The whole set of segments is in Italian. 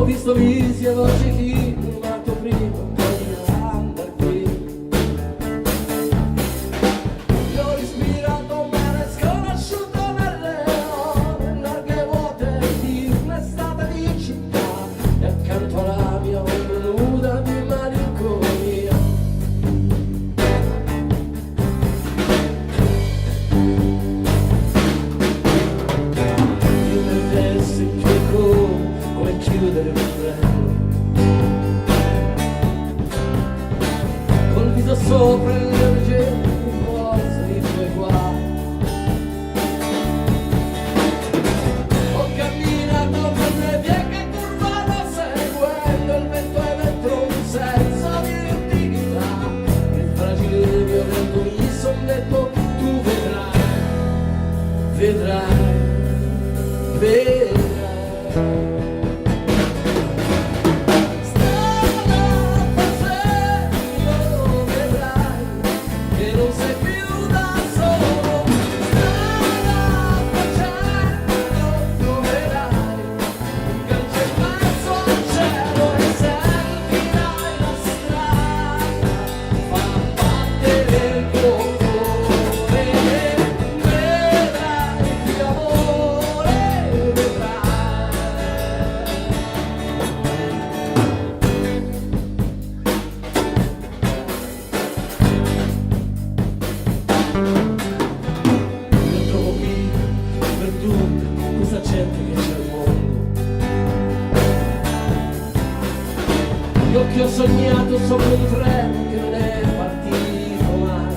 Ho visto visi e voci chi urlato prima di andar qui. Io ho respirato un mare sconosciuto nelle ore larghe vuote di un'estate di città, e accanto alla mia ombra nuda di malinconia. Io mi pensi che come chiudere un freno, col viso sopra il leggero rimorso di tuoi guai. Ho camminato per le vie che curvano seguendo il vento e dentro un senso di utilità. Il fragile e violento mi son detto tu vedrai, vedrai, vedrai. Questa gente che c'è al mondo, io che ho sognato sopra un treno che non è partito mai.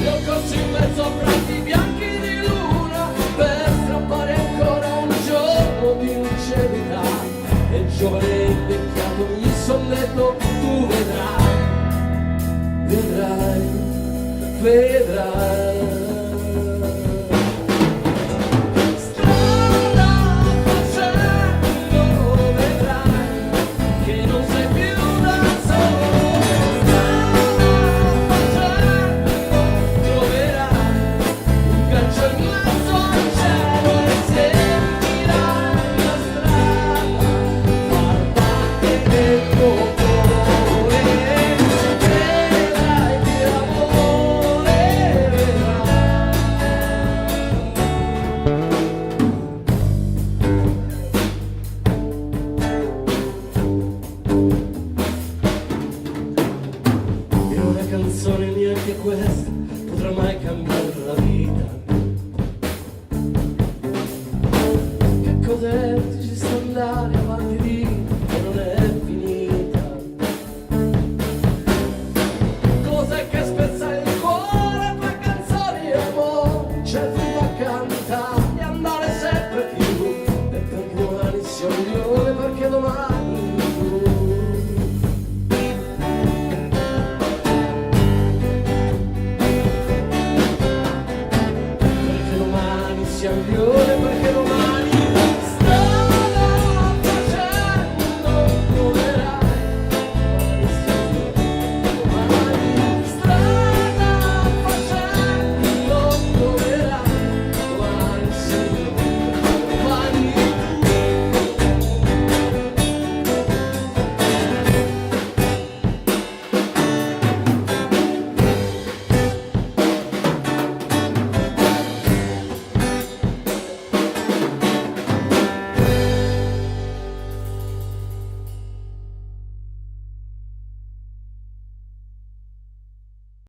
Io ho corso in mezzo a prati bianchi di luna per strappare ancora un giorno di lucidità, e giovane invecchiato mi son detto tu vedrai, vedrai, vedrai.